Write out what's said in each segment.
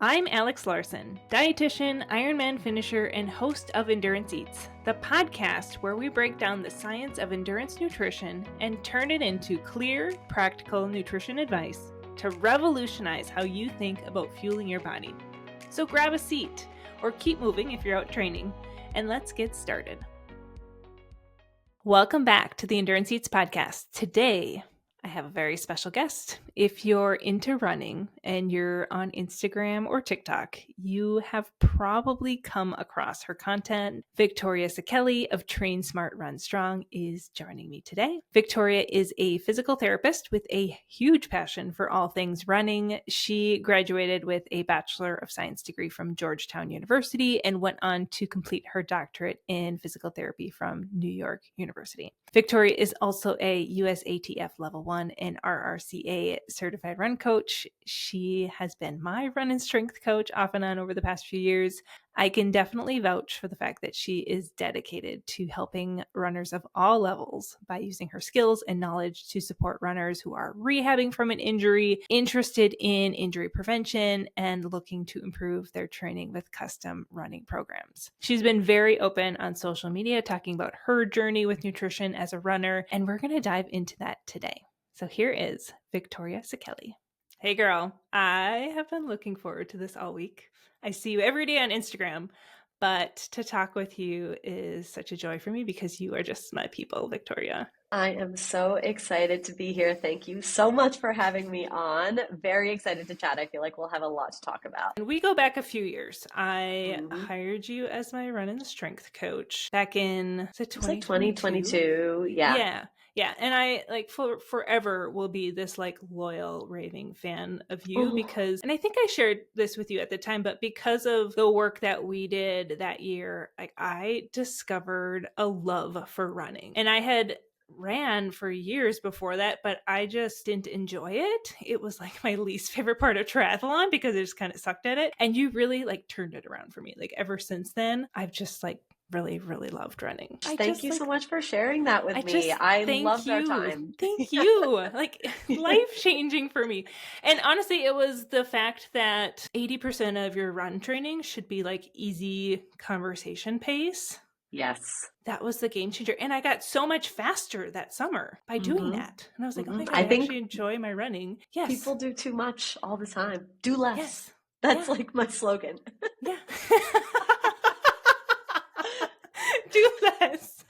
I'm Alex Larson, dietitian, Ironman finisher, and host of Endurance Eats, the podcast where we break down the science of endurance nutrition and turn it into clear, practical nutrition advice to revolutionize how you think about fueling your body. So grab a seat, or keep moving if you're out training, and let's get started. Welcome back to the Endurance Eats podcast. Today, I have a very special guest. If you're into running and you're on Instagram or TikTok, you have probably come across her content. Victoria Sekely of Train Smart, Run Strong is joining me today. Victoria is a physical therapist with a huge passion for all things running. She graduated with a Bachelor of Science degree from Georgetown University and went on to complete her doctorate in physical therapy from New York University. Victoria is also a USATF Level 1 and RRCA certified run coach. She has been my run and strength coach off and on over the past few years. I can definitely vouch for the fact that she is dedicated to helping runners of all levels by using her skills and knowledge to support runners who are rehabbing from an injury, interested in injury prevention, and looking to improve their training with custom running programs. She's been very open on social media talking about her journey with nutrition as a runner, and we're going to dive into that today. So here is Victoria Sekely. Hey girl, I have been looking forward to this all week. I see you every day on Instagram, but to talk with you is such a joy for me because you are just my people, Victoria. I am so excited to be here. Thank you so much for having me on. Very excited to chat. I feel like we'll have a lot to talk about. And we go back a few years. I hired you as my run and strength coach back in 2022. Yeah. Yeah. And I forever will be this loyal raving fan of you because, and I think I shared this with you at the time, but because of the work that we did that year, I discovered a love for running. And I had ran for years before that, but I just didn't enjoy it. It was my least favorite part of triathlon because I just kind of sucked at it. And you really turned it around for me. Ever since then, I've just really, really loved running. Thank you so much for sharing that with me. I loved our time. Thank you. Life-changing for me. And honestly, it was the fact that 80% of your run training should be easy conversation pace. Yes. That was the game changer. And I got so much faster that summer by doing that. And I was like, oh my God, I actually enjoy my running. Yes. People do too much all the time. Do less. Yes. That's my slogan. Yeah. Do less.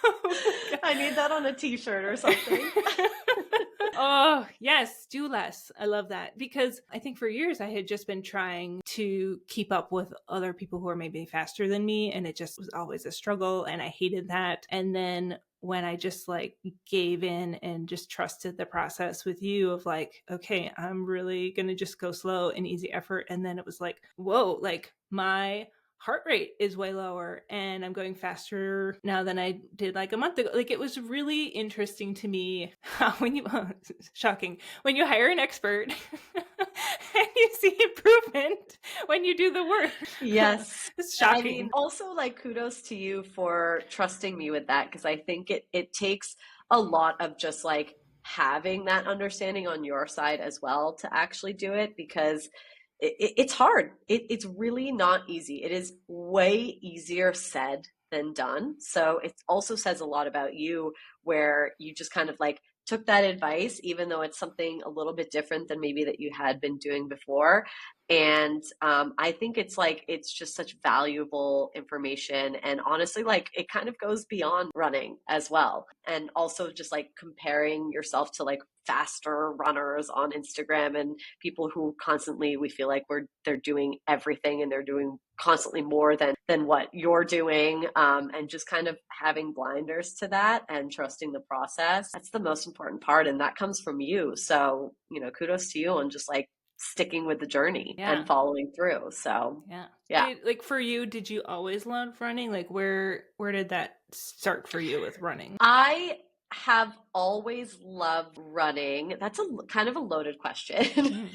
Oh, I need that on a t-shirt or something. Oh, yes, do less. I love that because I think for years I had just been trying to keep up with other people who are maybe faster than me, and it just was always a struggle, and I hated that. And then when I just gave in and just trusted the process with you of okay, I'm really going to just go slow and easy effort. And then it was whoa, my heart rate is way lower and I'm going faster now than I did a month ago. It was really interesting to me how shocking, when you hire an expert and you see improvement when you do the work. Yes. It's shocking. Also kudos to you for trusting me with that, because I think it takes a lot of just having that understanding on your side as well to actually do it, because it's hard. It's really not easy. It is way easier said than done. So it also says a lot about you, where you just kind of took that advice, even though it's something a little bit different than maybe that you had been doing before. And I think it's just such valuable information. And honestly, it kind of goes beyond running as well. And also just comparing yourself to faster runners on Instagram and people who constantly, we feel they're doing everything and they're doing constantly more than what you're doing. And just kind of having blinders to that and trusting the process. That's the most important part. And that comes from you. So, kudos to you on just sticking with the journey and following through. So yeah. For you, did you always love running? Where did that start for you with running? I have always loved running. That's a kind of a loaded question.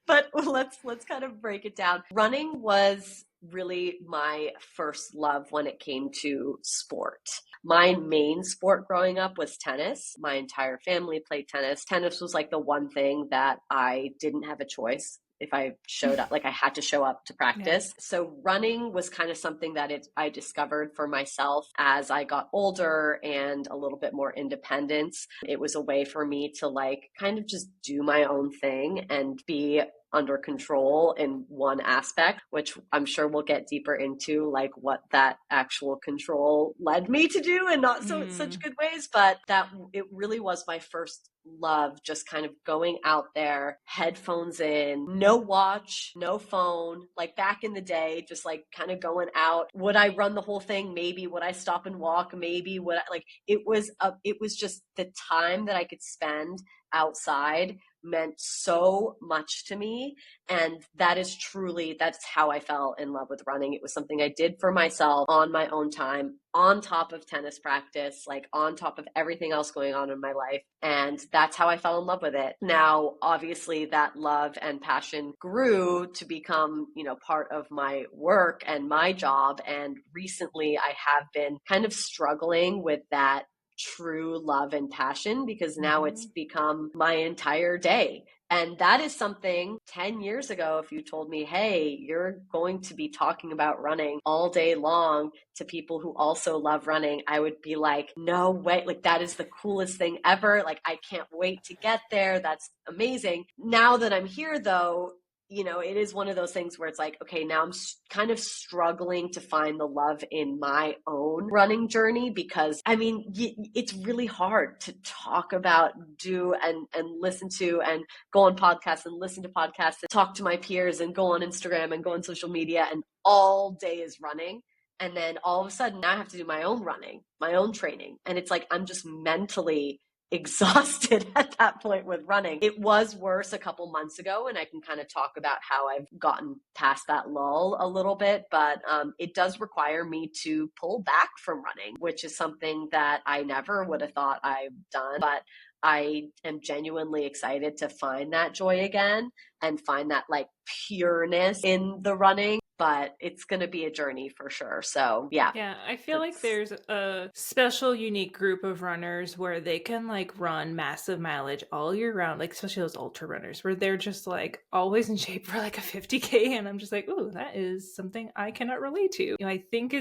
But let's kind of break it down. Running was really my first love when it came to sport. My main sport growing up was tennis. My entire family played tennis. Tennis was the one thing that I didn't have a choice. if I showed up, like I had to show up to Yeah. practice. So running was kind of something that I discovered for myself as I got older and a little bit more independence. It was a way for me to like kind of just do my own thing and be under control in one aspect, which I'm sure we'll get deeper into, like what that actual control led me to do in not so such Mm. good ways. But that it really was my first love, just kind of going out there, headphones in, no watch, no phone, like back in the day, just like kind of going out. Would I run the whole thing? Maybe. Would I stop and walk? Maybe. Would I, like it was just the time that I could spend outside meant so much to me. And that is truly, that's how I fell in love with running. It was something I did for myself on my own time, on top of tennis practice, like on top of everything else going on in my life. And that's how I fell in love with it. Now, obviously that love and passion grew to become, part of my work and my job. And recently I have been kind of struggling with that true love and passion because now it's Mm-hmm. become my entire day. And that is something 10 years ago, if you told me, hey, you're going to be talking about running all day long to people who also love running, I would be like, no way. Like, that is the coolest thing ever. Like, I can't wait to get there. That's amazing. Now that I'm here, though, it is one of those things where it's like, okay, now I'm kind of struggling to find the love in my own running journey because I mean, it's really hard to talk about, do and listen to and go on podcasts and listen to podcasts and talk to my peers and go on Instagram and go on social media and all day is running. And then all of a sudden now I have to do my own running, my own training. And it's like, I'm just mentally exhausted at that point with running. It was worse a couple months ago, and I can kind of talk about how I've gotten past that lull a little bit, but it does require me to pull back from running, which is something that I never would have thought I've done. But I am genuinely excited to find that joy again and find that like pureness in the running. But it's going to be a journey for sure. So, yeah, Yeah, I feel like that's there's a special, unique group of runners where they can like run massive mileage all year round, like especially those ultra runners where they're just like always in shape for like a 50K. And I'm just like, ooh, that is something I cannot relate to. I think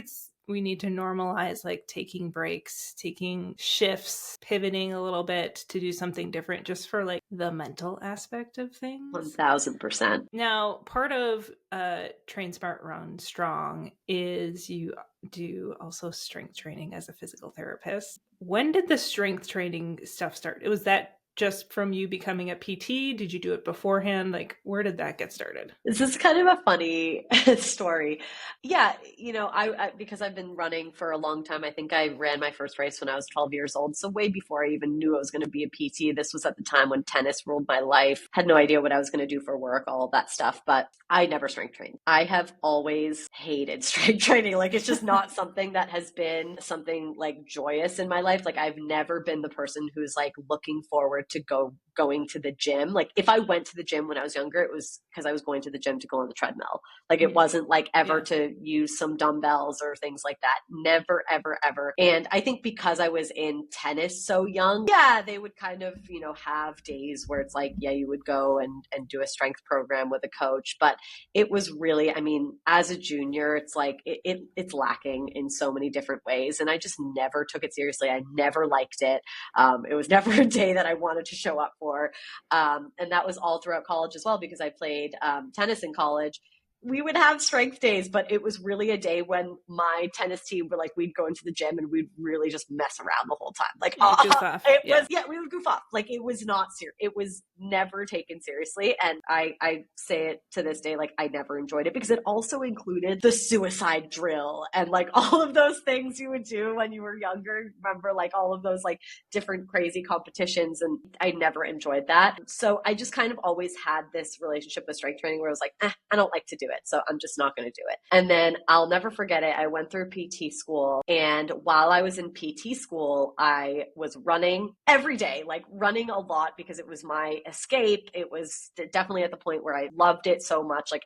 we need to normalize like taking breaks, taking shifts, pivoting a little bit to do something different just for like the mental aspect of things. 1000%. Now, part of Train Smart Run Strong is you do also strength training as a physical therapist. When did the strength training stuff start? Was that just from you becoming a PT? Did you do it beforehand? Like, where did that get started? This is kind of a funny story. Yeah, I because I've been running for a long time. I think I ran my first race when I was 12 years old. So way before I even knew I was going to be a PT. This was at the time when tennis ruled my life. Had no idea what I was going to do for work, all of that stuff. But I never strength trained. I have always hated strength training. Like it's just not something that has been something like joyous in my life. Like I've never been the person who's like looking forward to going to the gym. Like if I went to the gym when I was younger, it was because I was going to the gym to go on the treadmill. Like it wasn't like ever Yeah. to use some dumbbells or things like that. Never, ever, ever. And I think because I was in tennis so young, yeah, they would kind of, have days where it's like, yeah, you would go and do a strength program with a coach. But it was really, I mean, as a junior, it's like it's lacking in so many different ways. And I just never took it seriously. I never liked it. It was never a day that I wanted to show up for. And that was all throughout college as well, because I played tennis in college. We would have strength days, but it was really a day when my tennis team were like, we'd go into the gym and we'd really just mess around the whole time. Like, You goof off. it Yeah. was, yeah, we would goof off. Like, it was not serious. It was never taken seriously. And I say it to this day, like, I never enjoyed it because it also included the suicide drill and like all of those things you would do when you were younger. Remember, like, all of those like different crazy competitions. And I never enjoyed that. So I just kind of always had this relationship with strength training where I was like, I don't like to do it. So I'm just not going to do it. And then I'll never forget it. I went through PT school. And while I was in PT school, I was running every day, like running a lot because it was my escape. It was definitely at the point where I loved it so much. Like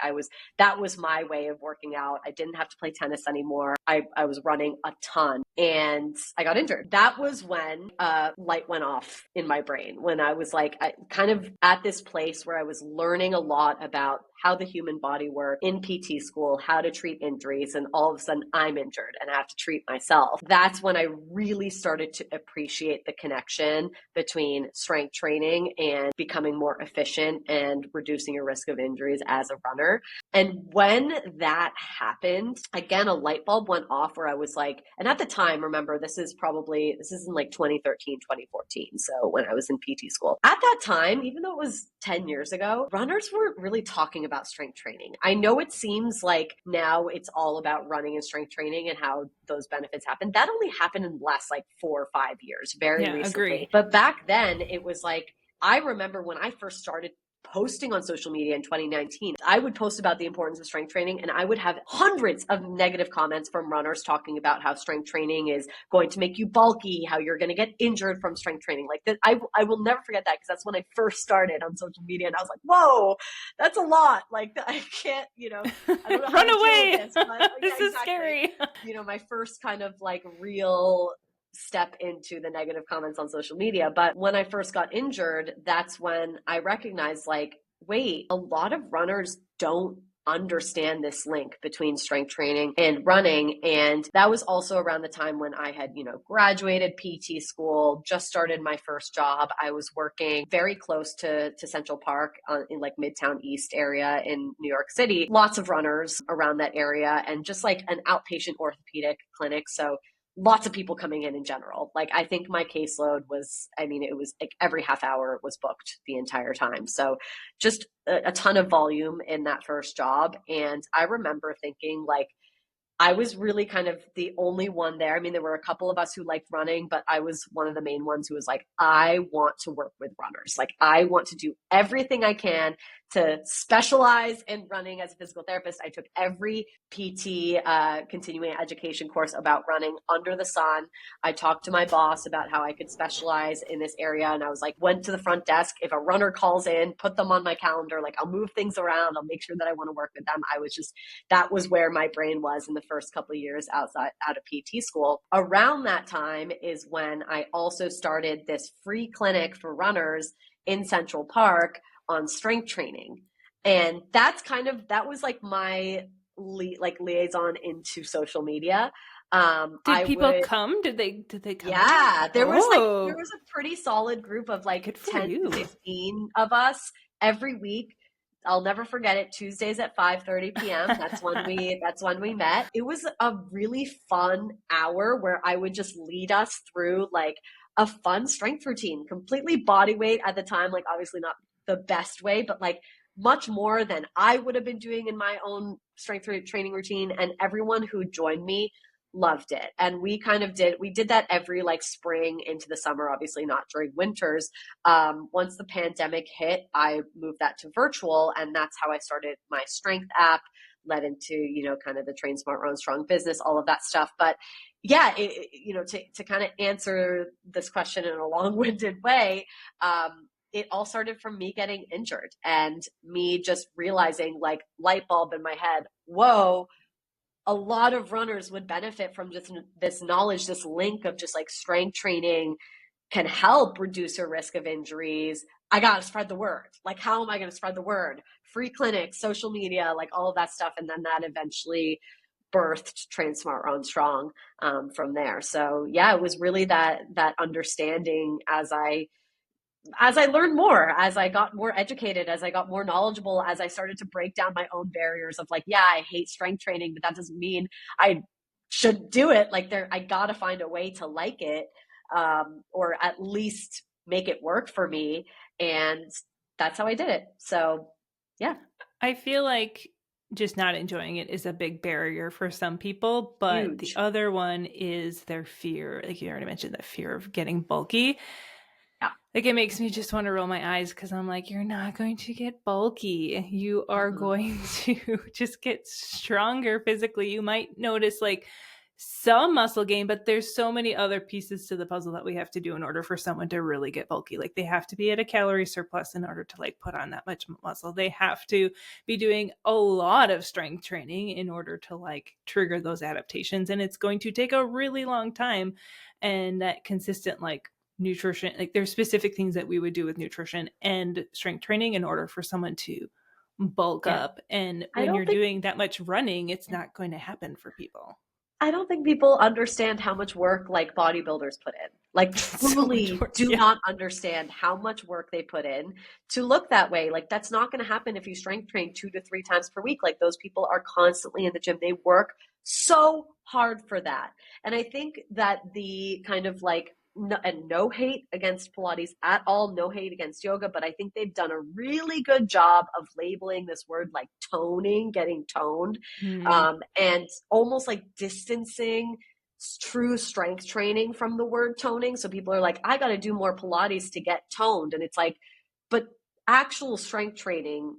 that was my way of working out. I didn't have to play tennis anymore. I was running a ton and I got injured. That was when light went off in my brain, when I was like kind of at this place where I was learning a lot about how the human body works in PT school, how to treat injuries, and all of a sudden I'm injured and I have to treat myself. That's when I really started to appreciate the connection between strength training and becoming more efficient and reducing your risk of injuries as a runner. And when that happened, again, a light bulb went off where I was like, and at the time, remember, this is in like 2013, 2014. So when I was in PT school, at that time, even though it was 10 years ago, runners weren't really talking about strength training. I know it seems like now it's all about running and strength training and how those benefits happen. That only happened in the last like 4 or 5 years, very recently. Agree. But back then it was like, I remember when I first started posting on social media in 2019, I would post about the importance of strength training and I would have hundreds of negative comments from runners talking about how strength training is going to make you bulky, how you're going to get injured from strength training. Like that, I will never forget that because that's when I first started on social media and I was like, whoa, that's a lot. Like I can't, I don't know how Run to away. Deal with this, but, This is scary. My first kind of like real step into the negative comments on social media. But when I first got injured, that's when I recognized like, wait, a lot of runners don't understand this link between strength training and running. And that was also around the time when I had, graduated PT school, just started my first job. I was working very close to Central Park in like Midtown East area in New York City. Lots of runners around that area and just like an outpatient orthopedic clinic. So lots of people coming in general. Like I think my caseload was, it was like every half hour was booked the entire time. So just a ton of volume in that first job. And I remember thinking like, I was really kind of the only one there. There were a couple of us who liked running, but I was one of the main ones who was like, I want to work with runners. Like I want to do everything I can to specialize in running as a physical therapist. I took every PT continuing education course about running under the sun. I talked to my boss about how I could specialize in this area. And I was like, went to the front desk. If a runner calls in, put them on my calendar. Like I'll move things around. I'll make sure that I want to work with them. That was where my brain was in the first couple of years out of PT school. Around that time is when I also started this free clinic for runners in Central Park on strength training. And that was like my liaison into social media. Did people come? Did they come? Yeah, there was a pretty solid group of like 10 to 15 of us every week. I'll never forget it. Tuesdays at 5:30 p.m. That's when we met. It was a really fun hour where I would just lead us through like a fun strength routine, completely body weight at the time, like obviously not the best way, but like much more than I would have been doing in my own strength training routine. And everyone who joined me loved it. And we did that every like spring into the summer, obviously not during winters. Once the pandemic hit, I moved that to virtual, and that's how I started my strength app, led into, kind of the Train Smart Run Strong business, all of that stuff. But yeah, to kind of answer this question in a long-winded way, it all started from me getting injured and me just realizing like light bulb in my head, whoa, a lot of runners would benefit from just this knowledge, this link of just like strength training can help reduce your risk of injuries. I got to spread the word. Like, how am I going to spread the word? Free clinics, social media, like all of that stuff. And then that eventually birthed Train Smart Run Strong from there. So yeah, it was really that understanding as I learned more, as I got more educated, as I got more knowledgeable, as I started to break down my own barriers of like, yeah, I hate strength training, but that doesn't mean I should do it. Like I got to find a way to like it, or at least make it work for me. And that's how I did it. So yeah. I feel like just not enjoying it is a big barrier for some people, but Huge. The other one is their fear. Like you already mentioned, the fear of getting bulky. Yeah. Like, it makes me just want to roll my eyes because I'm like, you're not going to get bulky. You are Mm-mm. going to just get stronger physically. You might notice like some muscle gain, but there's so many other pieces to the puzzle that we have to do in order for someone to really get bulky. Like, they have to be at a calorie surplus in order to like put on that much muscle. They have to be doing a lot of strength training in order to like trigger those adaptations. And it's going to take a really long time. And that consistent like nutrition, like there's specific things that we would do with nutrition and strength training in order for someone to bulk Yeah. up. And I when don't you're think doing that much running, it's not going to happen for people. I don't think people understand how much work like bodybuilders put in. Like So much truly work. do Yeah. not understand how much work they put in to look that way. Like that's not going to happen if you strength train 2 to 3 times per week. Like those people are constantly in the gym. They work so hard for that. And I think that the kind of like and no hate against Pilates at all, no hate against yoga, but I think they've done a really good job of labeling this word like toning, getting toned, Mm. and almost like distancing true strength training from the word toning. So people are like, I got to do more Pilates to get toned. And it's like, but actual strength training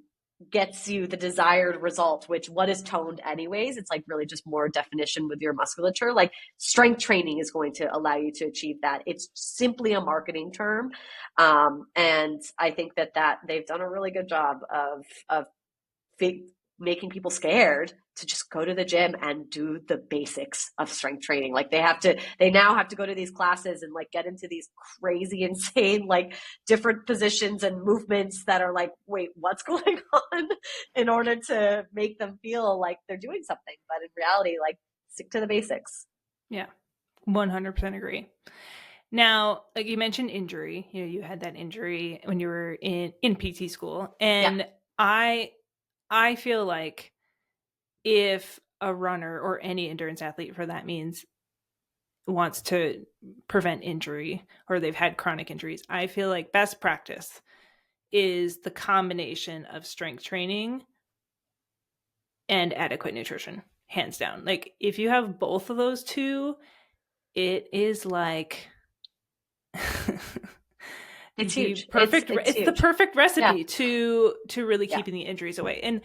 gets you the desired result, which what is toned anyways? It's like really just more definition with your musculature. Like strength training is going to allow you to achieve that. It's simply a marketing term. And I think that they've done a really good job of making people scared to just go to the gym and do the basics of strength training. Like they now have to go to these classes and like get into these crazy, insane, like different positions and movements that are like, wait, what's going on, in order to make them feel like they're doing something. But in reality, like stick to the basics. Yeah. 100% agree. Now, like you mentioned injury, you had that injury when you were in PT school. Yeah. And I feel like if a runner or any endurance athlete for that means wants to prevent injury or they've had chronic injuries, I feel like best practice is the combination of strength training and adequate nutrition, hands down. Like if you have both of those two, it is like It's the huge. perfect It's it's the huge. perfect Yeah. recipe to really Yeah. keeping the injuries away. And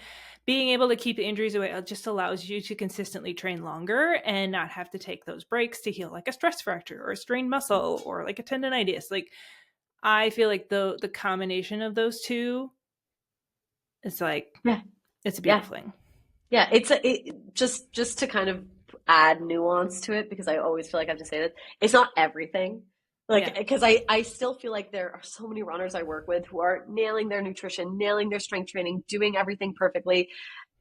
being able to keep the injuries away just allows you to consistently train longer and not have to take those breaks to heal like a stress fracture or a strained muscle or like a tendonitis. Like I feel like the combination of those two is like Yeah. it's a Yeah. beautiful thing. Yeah, just to kind of add nuance to it because I always feel like I have to say that it's not everything. Like Yeah. because I still feel like there are so many runners I work with who are nailing their nutrition, nailing their strength training, doing everything perfectly,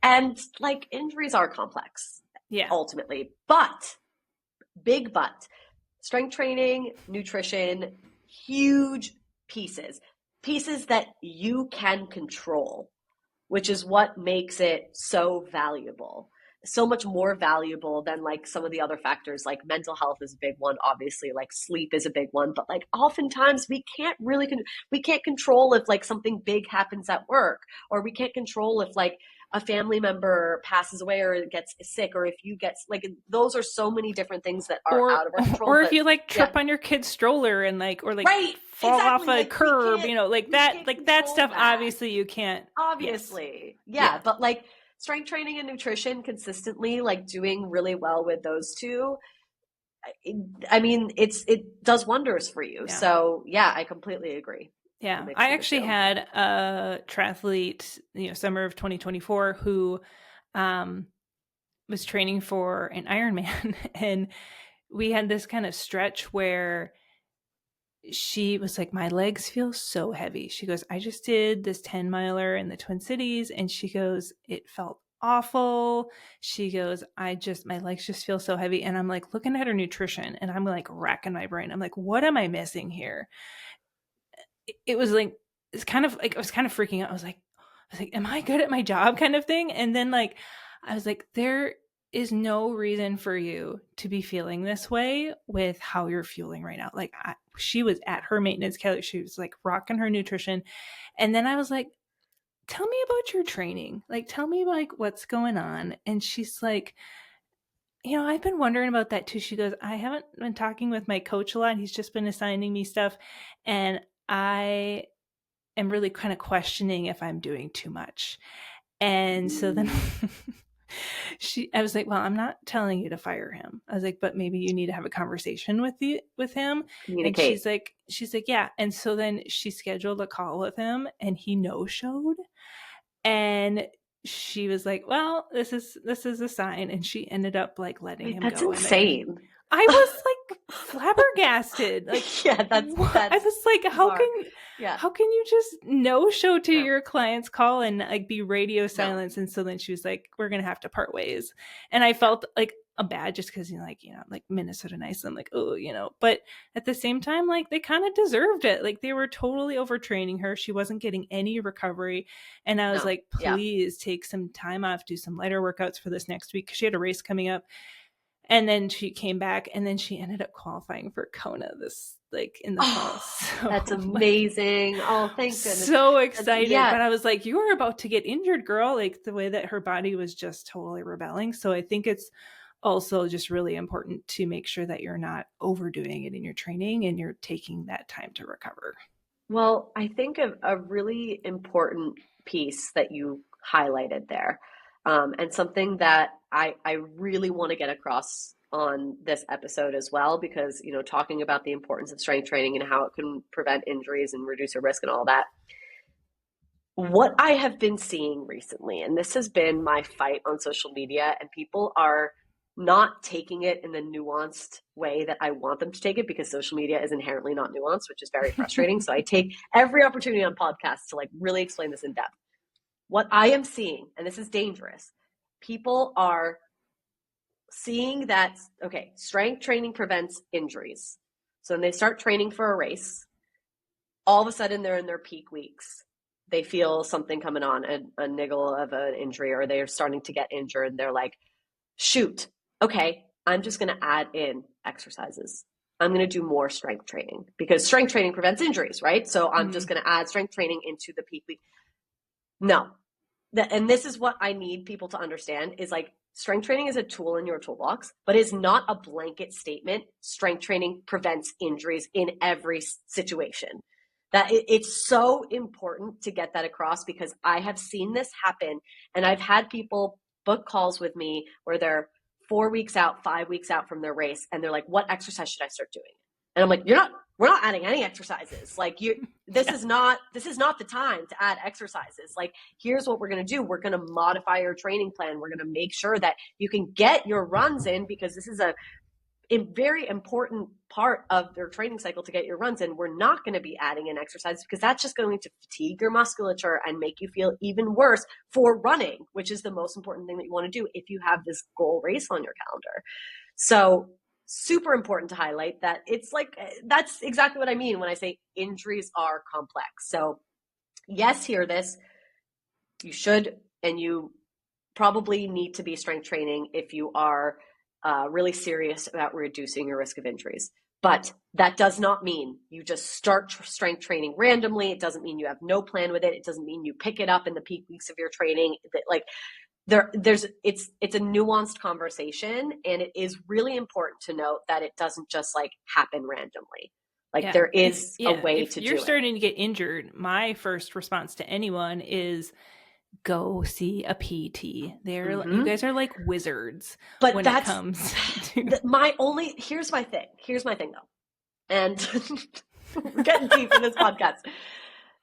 and like injuries are complex Yeah. ultimately. But big but strength training, nutrition, huge pieces that you can control, which is what makes it so valuable. So much more valuable than like some of the other factors. Like mental health is a big one, obviously, like sleep is a big one, but like oftentimes we can't control if like something big happens at work, or we can't control if like a family member passes away or gets sick, or if you get like those are so many different things that are Or out of our control. or if But you like yeah, trip on your kid's stroller and like or like right, fall off exactly. a curb, We can't like that control stuff that. obviously you can't. Yes. Obviously. Yeah, Yeah. but like strength training and nutrition consistently, like doing really well with those two, I mean, it does wonders for you. Yeah. So, yeah, I completely agree. The Yeah. mix I of the actually two. had a triathlete, summer of 2024 who um was training for an Ironman and we had this kind of stretch where she was like, my legs feel so heavy. She goes, I just did this 10 miler in the Twin Cities. And she goes, it felt awful. She goes, my legs just feel so heavy. And I'm like looking at her nutrition and I'm like racking my brain. I'm like, what am I missing here? It was like, it's kind of like, I was kind of freaking out. I was like, am I good at my job kind of thing? And then like, I was like, there is no reason for you to be feeling this way with how you're fueling right now. Like she was at her maintenance calorie. She was like rocking her nutrition. And then I was like, tell me about your training. Like, tell me like what's going on. And she's like, I've been wondering about that too. She goes, I haven't been talking with my coach a lot. He's just been assigning me stuff. And I am really kind of questioning if I'm doing too much. And so then I was like, well, I'm not telling you to fire him. I was like, but maybe you need to have a conversation with him. And Communicate. she's like, yeah. And so then she scheduled a call with him and he no showed. And she was like, well, this is a sign. And she ended up like letting Wait, him that's go. And insane. I was like flabbergasted. Like, Yeah, I that's was like, bizarre. Yeah, how can you just no show to no, your client's call and like be radio no. silence? And so then she was like, we're gonna have to part ways. And I Yeah. felt like a bad just because like Minnesota nice. I'm like, oh, but at the same time, like they kind of deserved it. Like they were totally overtraining her. She wasn't getting any recovery. And I was No. like, Yeah. please take some time off, do some lighter workouts for this next week. Cause she had a race coming up. And then she came back and then she ended up qualifying for Kona this like in the fall. Oh, that's So like amazing. Oh, thank goodness. so That's, excited. yeah. But I was like, you were about to get injured, girl. Like the way that her body was just totally rebelling. So I think it's also just really important to make sure that you're not overdoing it in your training and you're taking that time to recover. Well, I think a really important piece that you highlighted there, and something that I really want to get across on this episode as well, because, talking about the importance of strength training and how it can prevent injuries and reduce your risk and all that. What I have been seeing recently, and this has been my fight on social media, and people are not taking it in the nuanced way that I want them to take it because social media is inherently not nuanced, which is very frustrating. So I take every opportunity on podcasts to like really explain this in depth. What I am seeing, and this is dangerous, people are seeing that, okay, strength training prevents injuries. So when they start training for a race, all of a sudden they're in their peak weeks. They feel something coming on, a niggle of an injury, or they're starting to get injured. They're like, shoot, okay, I'm just going to add in exercises. I'm going to do more strength training because strength training prevents injuries, right? So I'm just going to add strength training into the peak week. No. And this is what I need people to understand is like strength training is a tool in your toolbox, but is not a blanket statement. Strength training prevents injuries in every situation. That it's so important to get that across because I have seen this happen and I've had people book calls with me where they're 4 weeks out, 5 weeks out from their race and they're like, what exercise should I start doing? And I'm like, we're not adding any exercises. Like this Yeah. is not the time to add exercises. Like here's what we're going to do. We're going to modify your training plan. We're going to make sure that you can get your runs in because this is a very important part of their training cycle to get your runs in. We're not going to be adding in exercises because that's just going to fatigue your musculature and make you feel even worse for running, which is the most important thing that you want to do if you have this goal race on your calendar. So super important to highlight that it's like, that's exactly what I mean when I say injuries are complex. So yes, hear this. You should, and you probably need to be strength training if you are really serious about reducing your risk of injuries. But that does not mean you just start strength training randomly. It doesn't mean you have no plan with it. It doesn't mean you pick it up in the peak weeks of your training. Like it's a nuanced conversation, and it is really important to note that it doesn't just like happen randomly. Like Yeah. there is a way If to you're do it. starting to get injured, my first response to anyone is go see a PT. You Mm-hmm. guys are like wizards But when it that's comes to here's my thing. Here's my thing though. And we're getting deep in this podcast.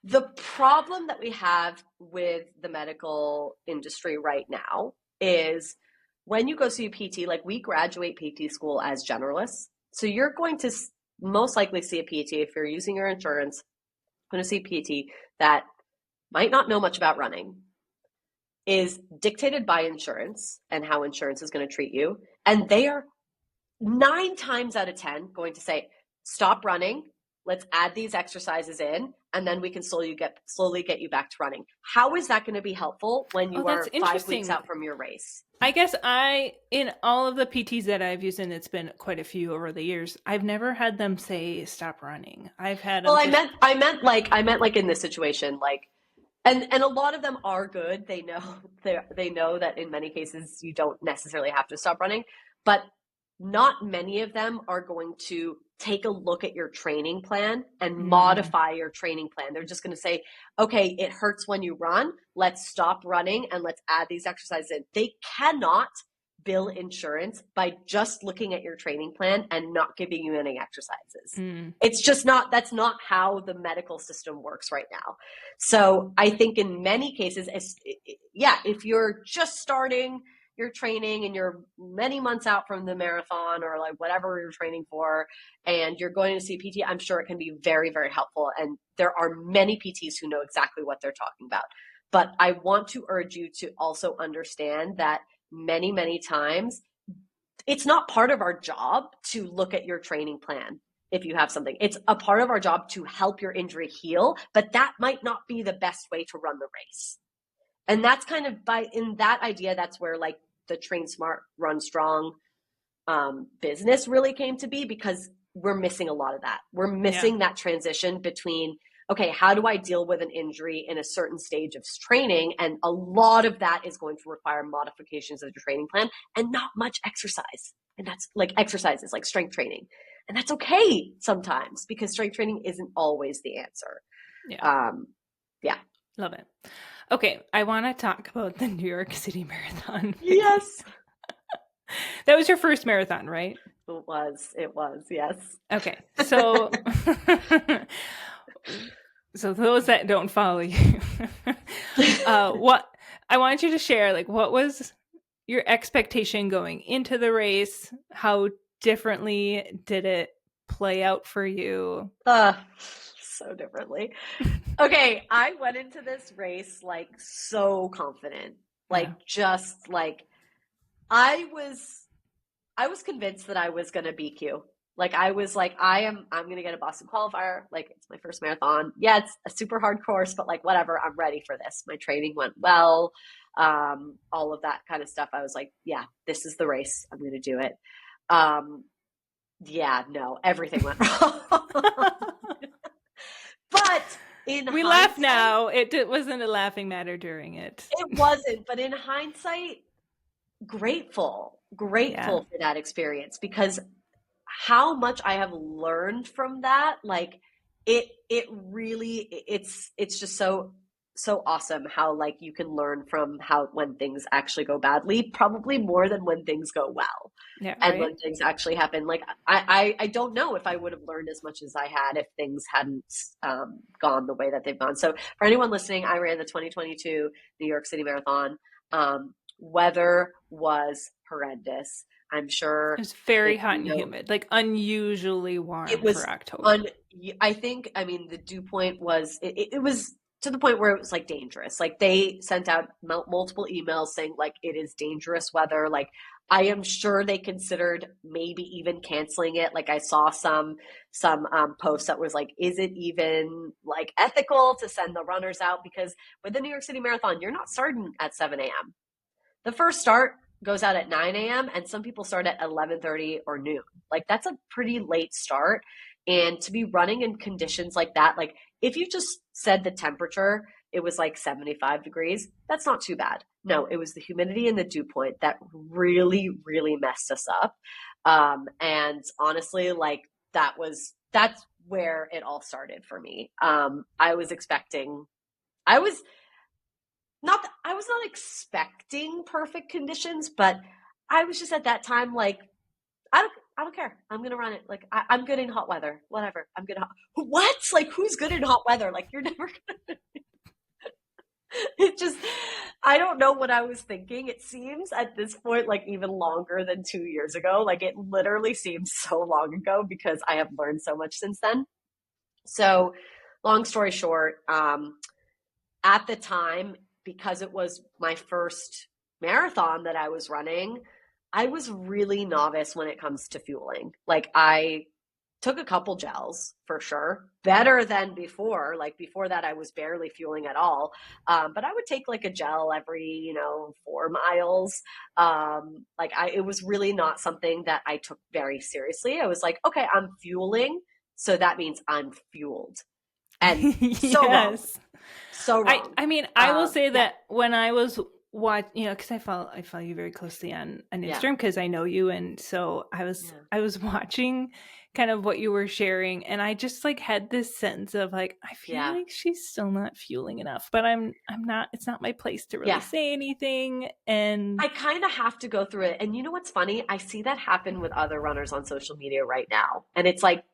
The problem that we have with the medical industry right now is when you go see a PT, like we graduate PT school as generalists. So you're going to most likely see a PT if you're using your insurance, going to see a PT that might not know much about running, is dictated by insurance and how insurance is going to treat you. And they are 9 times out of 10 going to say, stop running. Let's add these exercises in, and then we can slowly get you back to running. How is that going to be helpful when Oh, you that's are 5 weeks interesting. out from your race? I guess in all of the PTs that I've used, and it's been quite a few over the years, I've never had them say stop running. I've had them Well, just I meant like in this situation, like, and a lot of them are good. They know that in many cases you don't necessarily have to stop running, but not many of them are going to take a look at your training plan and Mm. modify your training plan. They're just going to say, okay, it hurts when you run. Let's stop running and let's add these exercises in. They cannot bill insurance by just looking at your training plan and not giving you any exercises. Mm. It's just not, that's not how the medical system works right now. So I think in many cases, if you're just starting your training and you're many months out from the marathon or like whatever you're training for, and you're going to see PT, I'm sure it can be very, very helpful. And there are many PTs who know exactly what they're talking about. But I want to urge you to also understand that many, many times it's not part of our job to look at your training plan. If you have something, it's a part of our job to help your injury heal, but that might not be the best way to run the race. And that's kind of in that idea, that's where like the Train Smart, Run Strong business really came to be, because we're missing a lot of that. We're missing that transition between, okay, how do I deal with an injury in a certain stage of training? And a lot of that is going to require modifications of your training plan and not much exercise. And that's like exercises, like strength training. And that's okay sometimes, because strength training isn't always the answer. Yeah. Yeah. Love it. Okay. I want to talk about the New York City Marathon. Yes. That was your first marathon, right? It was, yes. Okay. So, so those that don't follow you, what I want you to share, like, what was your expectation going into the race? How differently did it play out for you? So differently. Okay, I went into this race like so confident. Like just like I was convinced that I was going to BQ. Like I was like, I'm going to get a Boston qualifier. Like it's my first marathon. Yeah, it's a super hard course, but like whatever, I'm ready for this. My training went well. All of that kind of stuff. I was like, yeah, this is the race. I'm going to do it. Yeah, no, everything went wrong. But we laugh now. It wasn't a laughing matter during it. It wasn't, but in hindsight, grateful for that experience, because how much I have learned from that, like it really, it's just so awesome how like you can learn from how when things actually go badly, probably more than when things go well. Yeah, and right? when things actually happen, like I don't know if I would have learned as much as I had if things hadn't gone the way that they've gone. So for anyone listening, I ran the 2022 New York City Marathon. Weather was horrendous. I'm sure it was very hot and humid, like unusually warm for October. I think, I mean, the dew point was, it was to the point where it was like dangerous. Like they sent out multiple emails saying like it is dangerous weather. Like I am sure they considered maybe even canceling it. Like I saw some posts that was like, is it even like ethical to send the runners out? Because with the New York City Marathon, you're not starting at 7 a.m. The first start goes out at 9 a.m. and some people start at 11:30 or noon. Like that's a pretty late start. And to be running in conditions like that, like if you just said the temperature, it was like 75 degrees, that's not too bad. No, it was the humidity and the dew point that really, really messed us up. And honestly, like that's where it all started for me. I was not expecting perfect conditions, but I was just at that time like, I don't care. I'm gonna run it. Like I'm good in hot weather. Whatever. I'm good in hot. What? Like who's good in hot weather? Like you're never gonna. It just, I don't know what I was thinking. It seems at this point like even longer than 2 years ago. Like it literally seems so long ago because I have learned so much since then. So, long story short, at the time, because it was my first marathon that I was running, I was really novice when it comes to fueling. Like I took a couple gels for sure, better than before. Like before that, I was barely fueling at all. But I would take like a gel every, 4 miles. It was really not something that I took very seriously. I was like, okay, I'm fueling. So that means I'm fueled. And so wrong. Yes. So wrong. I mean, I will say that when I was what, because I follow you very closely on Yeah. Instagram because I know you, and so Yeah. I was watching kind of what you were sharing, and I just like had this sense of like I feel Yeah. like she's still not fueling enough, but I'm not. It's not my place to really Yeah. say anything, and I kind of have to go through it. And you know what's funny? I see that happen with other runners on social media right now. And it's like,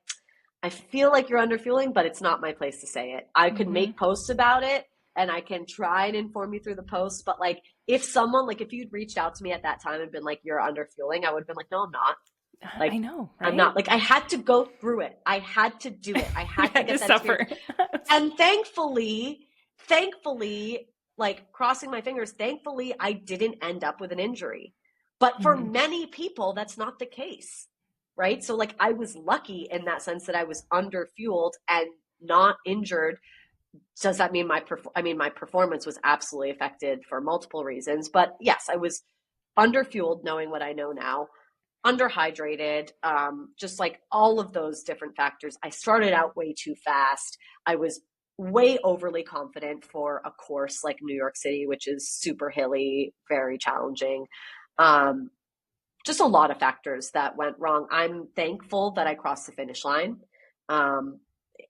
I feel like you're underfueling, but it's not my place to say it. I could mhm. make posts about it and I can try and inform you through the posts. But like, if someone, like, if you'd reached out to me at that time and been like, you're underfueling, I would have been like, no, I'm not. I Like, know, I'm right? not. Like, I had to go through it. I had to do it. I You had to had to get that experience. suffer. And thankfully, like crossing my fingers, thankfully, I didn't end up with an injury. But for Mhm. many people, that's not the case, right? So, like, I was lucky in that sense that I was underfueled and not injured. Does that mean my performance was absolutely affected for multiple reasons? But yes, I was underfueled, knowing what I know now, underhydrated, just like all of those different factors. I started out way too fast. I was way overly confident for a course like New York City, which is super hilly, very challenging. Um, just a lot of factors that went wrong. I'm thankful that I crossed the finish line. Um,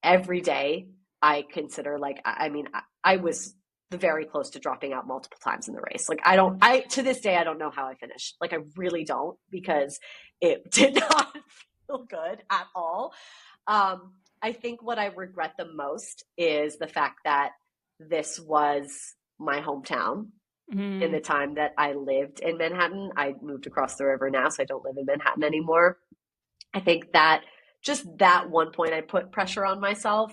every day, I consider like, I mean, I was very close to dropping out multiple times in the race. Like, to this day, I don't know how I finished. Like, I really don't, because it did not feel good at all. I think what I regret the most is the fact that this was my hometown in the Mhm. time that I lived in Manhattan. I moved across the river now, so I don't live in Manhattan anymore. I think that just that one point I put pressure on myself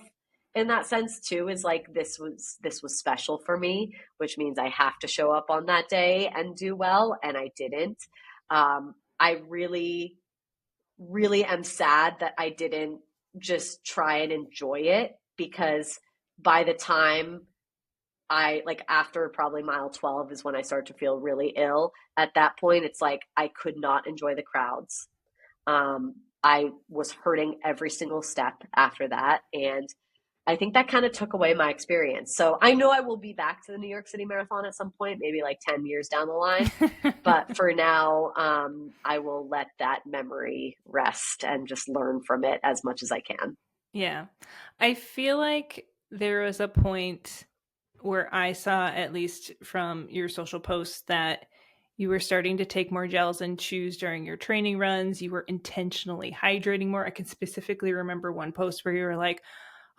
in that sense too, is like, this was special for me, which means I have to show up on that day and do well, and I didn't. I really, really am sad that I didn't just try and enjoy it, because by the time I, like, after probably mile 12 is when I start to feel really ill. At that point, it's like I could not enjoy the crowds. I was hurting every single step after that. And I think that kind of took away my experience. So I know I will be back to the New York City Marathon at some point, maybe like 10 years down the line. But for now, I will let that memory rest and just learn from it as much as I can. Yeah. I feel like there was a point where I saw, at least from your social posts, that you were starting to take more gels and chews during your training runs. You were intentionally hydrating more. I can specifically remember one post where you were like,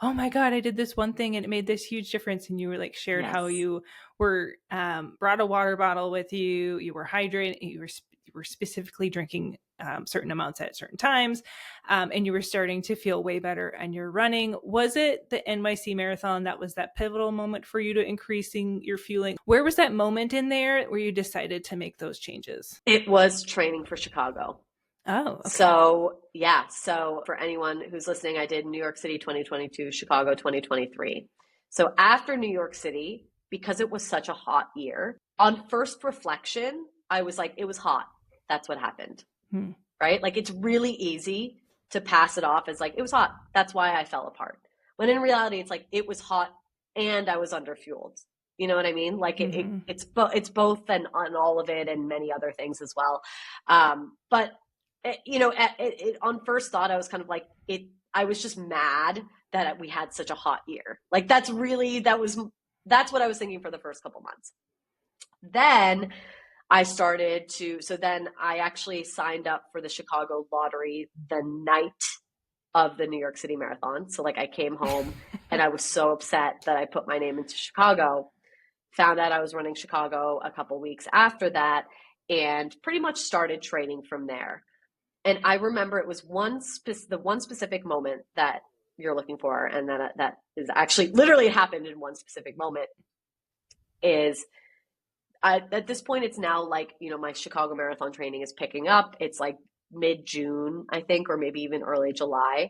oh my God, I did this one thing and it made this huge difference. And you were like, shared how Yes. you were brought a water bottle with you. You were hydrating. You were specifically drinking certain amounts at certain times, and you were starting to feel way better. And you're running. Was it the NYC Marathon that was that pivotal moment for you to increasing your fueling? Where was that moment in there where you decided to make those changes? It was training for Chicago. Oh, okay. So, yeah. So, for anyone who's listening, I did New York City 2022, Chicago 2023. So, after New York City, because it was such a hot year, on first reflection, I was like, it was hot. That's what happened, Hmm. right? Like, it's really easy to pass it off as like, it was hot. That's why I fell apart. When in reality, it's like, it was hot and I was underfueled. You know what I mean? Like, Mm-hmm. it's both, and on all of it, and many other things as well. But on first thought, I was kind of like, I was just mad that we had such a hot year. Like, that's what I was thinking for the first couple months. Then then I actually signed up for the Chicago lottery the night of the New York City Marathon. So, like, I came home and I was so upset that I put my name into Chicago, found out I was running Chicago a couple weeks after that, and pretty much started training from there. And I remember it was the one specific moment that you're looking for, and that is actually literally happened in one specific moment. Is at this point, it's now like, my Chicago Marathon training is picking up. It's like mid-June, I think, or maybe even early July.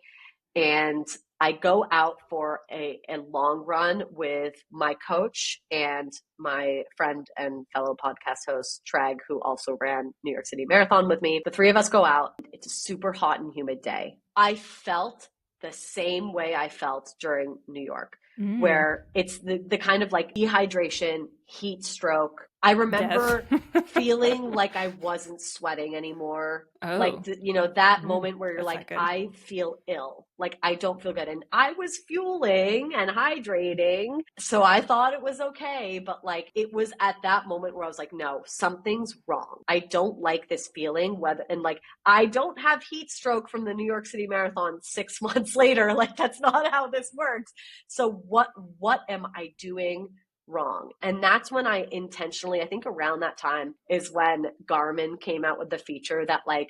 And I go out for a long run with my coach and my friend and fellow podcast host, Treg, who also ran New York City Marathon with me. The three of us go out. It's a super hot and humid day. I felt the same way I felt during New York, Mm. where it's the kind of like dehydration, heat stroke. I Death. remember feeling like I wasn't sweating anymore. Like, Oh, that moment where you're that's not like, good. I feel ill. Like, I don't feel good. And I was fueling and hydrating. So I thought it was okay. But like, it was at that moment where I was like, no, something's wrong. I don't like this feeling. And like, I don't have heat stroke from the New York City Marathon 6 months later. Like, that's not how this works. So what am I doing wrong? And that's when I intentionally, I think around that time is when Garmin came out with the feature that like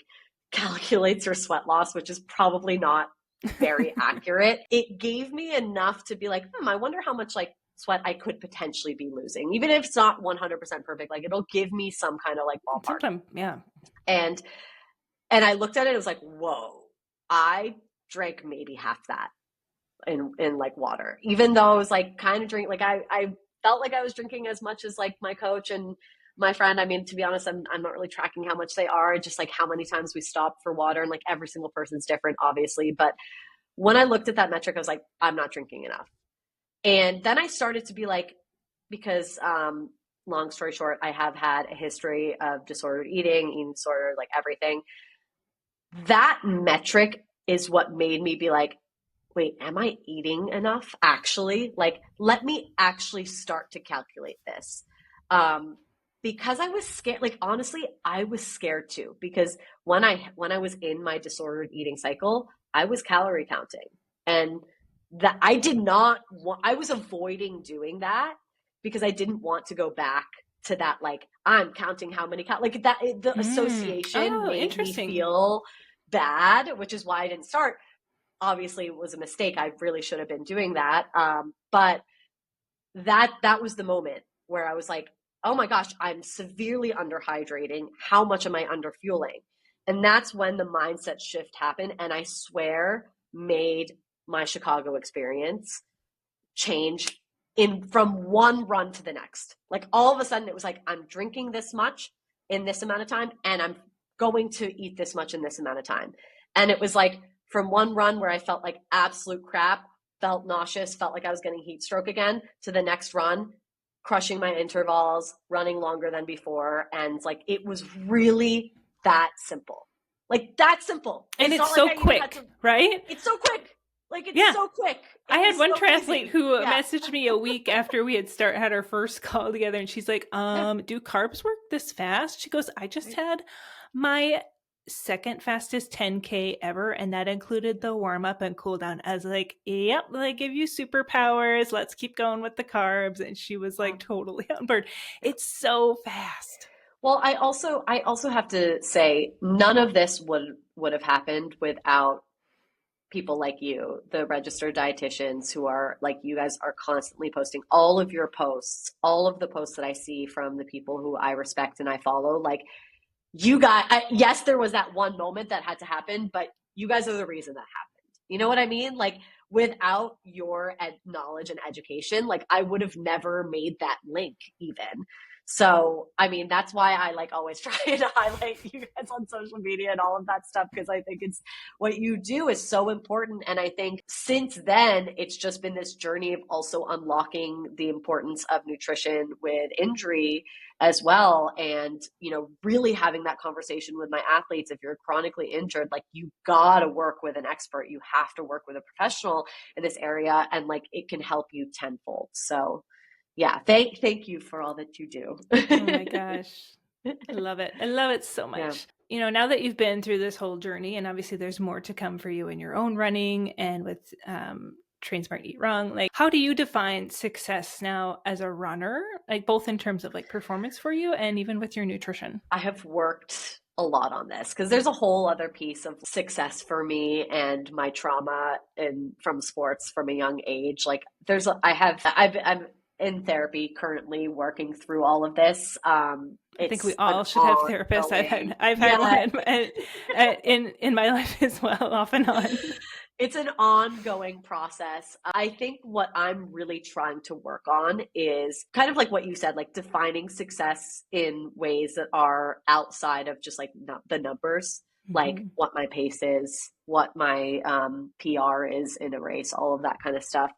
calculates your sweat loss, which is probably not very accurate. It gave me enough to be like, I wonder how much like sweat I could potentially be losing. Even if it's not 100% perfect, like it'll give me some kind of like ballpark. Sometimes, yeah. And I looked at it, it was like, whoa, I drank maybe half that in like water, even though I was like kind of drink like I felt like I was drinking as much as like my coach and my friend. I mean, to be honest, I'm not really tracking how much they are, just like how many times we stop for water, and like every single person's different, obviously. But when I looked at that metric, I was like, I'm not drinking enough. And then I started to be like, because long story short, I have had a history of disordered eating disorder, like everything. That metric is what made me be like, wait, am I eating enough actually? Like, let me actually start to calculate this. Because I was scared, like, honestly, I was scared too, because when I was in my disordered eating cycle, I was calorie counting, and that I did not want, I was avoiding doing that because I didn't want to go back to that, like, I'm counting how many like that, the association Oh, made me interesting. feel bad, which is why I didn't start. Obviously it was a mistake. I really should have been doing that. But that was the moment where I was like, oh my gosh, I'm severely underhydrating. How much am I underfueling? And that's when the mindset shift happened. And I swear made my Chicago experience change in from one run to the next. Like all of a sudden it was like, I'm drinking this much in this amount of time, and I'm going to eat this much in this amount of time. And it was like from one run where I felt like absolute crap, felt nauseous, felt like I was getting heat stroke again, to the next run, crushing my intervals, running longer than before. And like, it was really that simple. Like that simple. And It's it's not like so I even had quick, to, right? it's so quick. Like it's Yeah. so quick. I It had was one so triathlete easy. who Yeah. messaged me a week after we had our first call together, and she's like, Yeah. do carbs work this fast? She goes, I just Right. had my second fastest 10K ever, and that included the warm up and cool down. I was like, yep, they give you superpowers. Let's keep going with the carbs. And she was like totally on board. Yeah. It's so fast. Well, I also have to say none of this would have happened without people like you, the registered dietitians who are like, you guys are constantly posting all of your posts, all of the posts that I see from the people who I respect and I follow. Like, you guys, yes, there was that one moment that had to happen, but you guys are the reason that happened. You know what I mean? Like, without your knowledge and education, like I would have never made that link even. So, I mean, that's why I like always try to highlight you guys on social media and all of that stuff, because I think it's what you do is so important. And I think since then, it's just been this journey of also unlocking the importance of nutrition with injury as well. And, really having that conversation with my athletes. If you're chronically injured, like you gotta work with an expert. You have to work with a professional in this area, and like it can help you tenfold. So yeah, thank you for all that you do. Oh my gosh. I love it. I love it so Yeah. much. Now that you've been through this whole journey, and obviously there's more to come for you in your own running and with Train Smart Eat Wrong, like how do you define success now as a runner, like both in terms of like performance for you and even with your nutrition? I have worked a lot on this because there's a whole other piece of success for me and my trauma and from sports from a young age. Like I'm in therapy currently working through all of this. I think we It's an all should have therapists. ongoing, I've had yeah, one in my life as well, off and on. it's an ongoing process. I think what I'm really trying to work on is kind of like what you said, like defining success in ways that are outside of just like the numbers, like Mm-hmm. what my pace is, what my PR is in a race, all of that kind of stuff,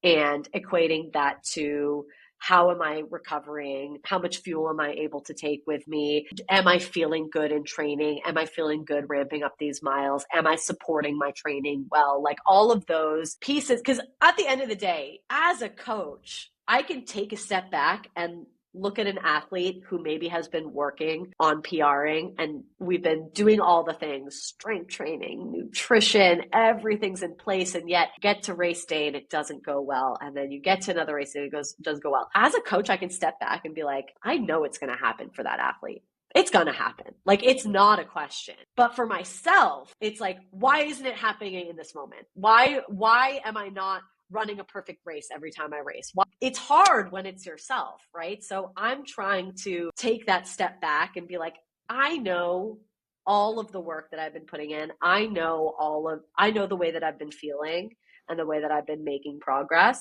and equating that to how am I recovering? How much fuel am I able to take with me? Am I feeling good in training? Am I feeling good ramping up these miles? Am I supporting my training well? Like all of those pieces. Because at the end of the day, as a coach, I can take a step back and look at an athlete who maybe has been working on PRing and we've been doing all the things, strength training, nutrition, everything's in place, and yet get to race day and it doesn't go well. And then you get to another race and it doesn't go well. As a coach, I can step back and be like, I know it's going to happen for that athlete. It's going to happen. Like, it's not a question. But for myself, it's like, why isn't it happening in this moment? Why am I not running a perfect race every time I race? Well, it's hard when it's yourself, right? So I'm trying to take that step back and be like, I know all of the work that I've been putting in. I know the way that I've been feeling and the way that I've been making progress.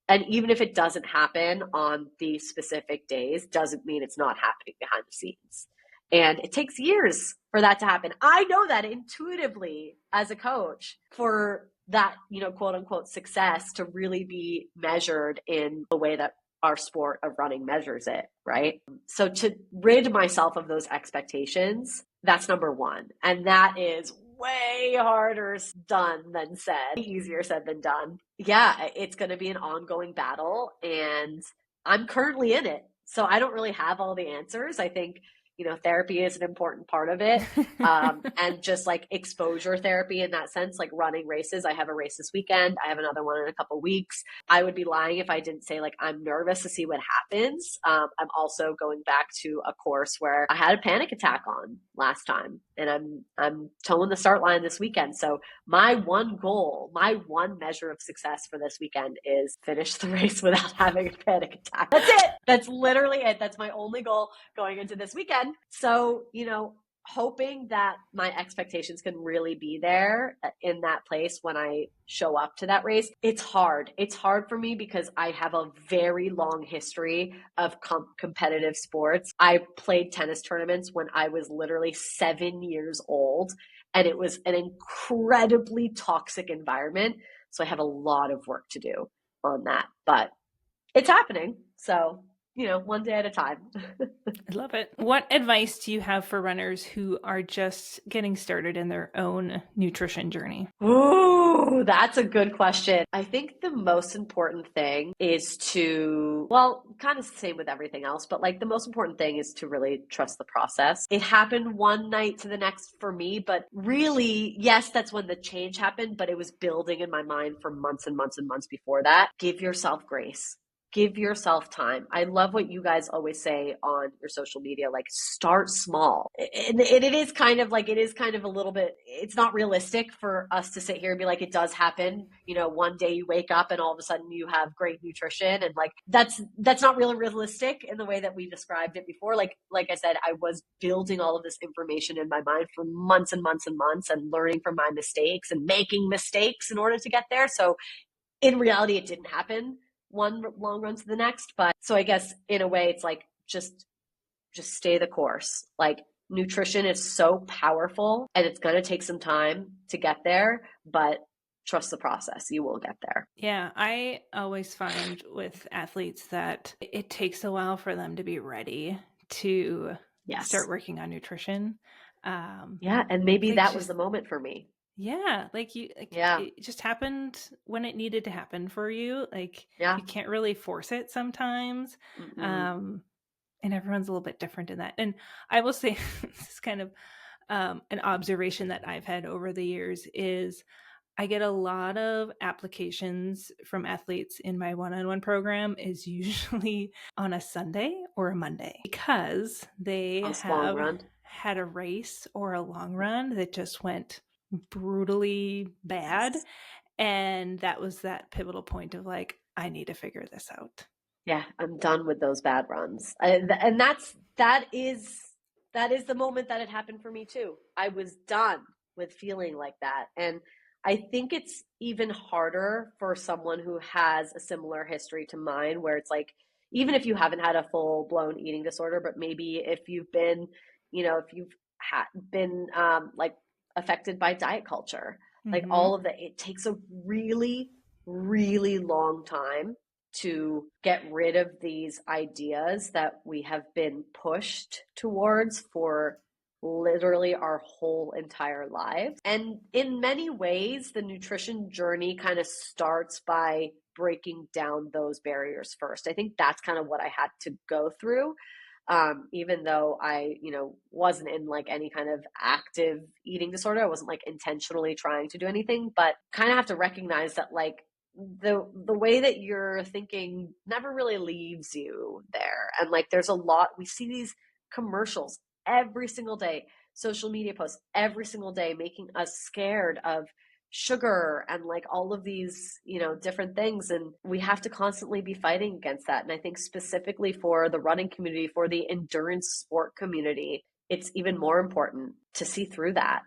And even if it doesn't happen on these specific days, doesn't mean it's not happening behind the scenes. And it takes years for that to happen. I know that intuitively as a coach, for that, quote unquote success to really be measured in the way that our sport of running measures it, right? So to rid myself of those expectations, that's number one. And that is way harder done than said, easier said than done. Yeah, it's going to be an ongoing battle and I'm currently in it. So I don't really have all the answers. I think therapy is an important part of it. And just like exposure therapy in that sense, like running races. I have a race this weekend. I have another one in a couple weeks. I would be lying if I didn't say like, I'm nervous to see what happens. I'm also going back to a course where I had a panic attack on last time and I'm towing the start line this weekend. So my one goal, my one measure of success for this weekend is finish the race without having a panic attack. That's it. That's literally it. That's my only goal going into this weekend. So, hoping that my expectations can really be there in that place when I show up to that race. It's hard. It's hard for me because I have a very long history of competitive sports. I played tennis tournaments when I was literally 7 years old, and it was an incredibly toxic environment. So I have a lot of work to do on that, but it's happening. So one day at a time. I love it. What advice do you have for runners who are just getting started in their own nutrition journey? Ooh, that's a good question. I think the most important thing is kind of the same with everything else, but like the most important thing is to really trust the process. It happened one night to the next for me, but really, yes, that's when the change happened, but it was building in my mind for months and months and months before that. Give yourself grace. Give yourself time. I love what you guys always say on your social media, like start small. And it is kind of a little bit, it's not realistic for us to sit here and be like, it does happen. One day you wake up and all of a sudden you have great nutrition. And like, that's not really realistic in the way that we described it before. Like I said, I was building all of this information in my mind for months and months and months and learning from my mistakes and making mistakes in order to get there. So in reality, it didn't happen one long run to the next. But so I guess in a way, it's like, just stay the course. Like nutrition is so powerful and it's going to take some time to get there, but trust the process. You will get there. Yeah, I always find with athletes that it takes a while for them to be ready to start Yes. working on nutrition. Yeah. And maybe that was the moment for me. Yeah, Yeah. it just happened when it needed to happen for you. Like Yeah. you can't really force it sometimes. And everyone's a little bit different in that. And I will say this is kind of an observation that I've had over the years is I get a lot of applications from athletes in my one-on-one program is usually on a Sunday or a Monday because they Long have run. had a race or a long run that just went brutally bad. Yes. And that was that pivotal point of like, I need to figure this out. Yeah. I'm done with those bad runs. And that is the moment that it happened for me too. I was done with feeling like that. And I think it's even harder for someone who has a similar history to mine, where it's like, even if you haven't had a full blown eating disorder, but maybe if you've been, been like affected by diet culture, like all of that, it takes a really, really long time to get rid of these ideas that we have been pushed towards for literally our whole entire lives. And in many ways, the nutrition journey kind of starts by breaking down those barriers first. I think that's kind of what I had to go through. Even though I, wasn't in like any kind of active eating disorder, I wasn't like intentionally trying to do anything, but kind of have to recognize that like the way that you're thinking never really leaves you there. And like there's a lot, we see these commercials every single day, social media posts every single day, making us scared of sugar and like all of these, different things. And we have to constantly be fighting against that. And I think specifically for the running community, for the endurance sport community, it's even more important to see through that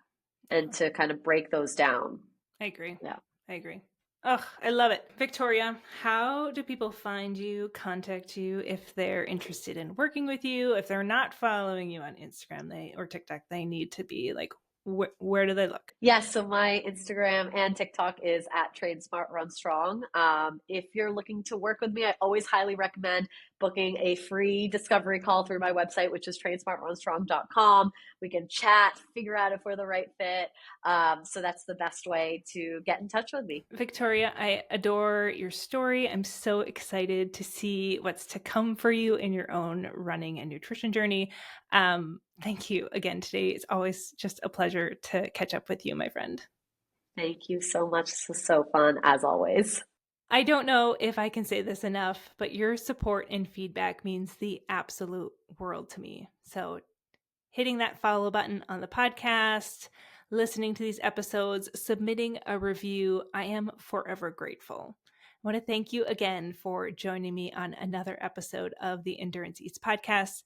and to kind of break those down. I agree. Yeah. I agree. Oh, I love it. Victoria, how do people find you, contact you if they're interested in working with you? If they're not following you on Instagram or TikTok, they need to be like, where do they look? Yes, so my Instagram and TikTok is at Train Smart Run Strong. If you're looking to work with me, I always highly recommend booking a free discovery call through my website, which is trainsmartrunstrong.com. We can chat, figure out if we're the right fit. So that's the best way to get in touch with me. Victoria, I adore your story. I'm so excited to see what's to come for you in your own running and nutrition journey. Thank you again today. It's always just a pleasure to catch up with you, my friend. Thank you so much. This was so fun, as always. I don't know if I can say this enough, but your support and feedback means the absolute world to me. So hitting that follow button on the podcast, listening to these episodes, submitting a review, I am forever grateful. I want to thank you again for joining me on another episode of the Endurance Eats podcast.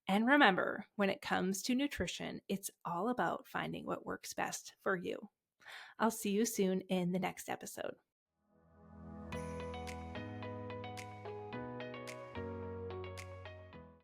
And remember, when it comes to nutrition, it's all about finding what works best for you. I'll see you soon in the next episode.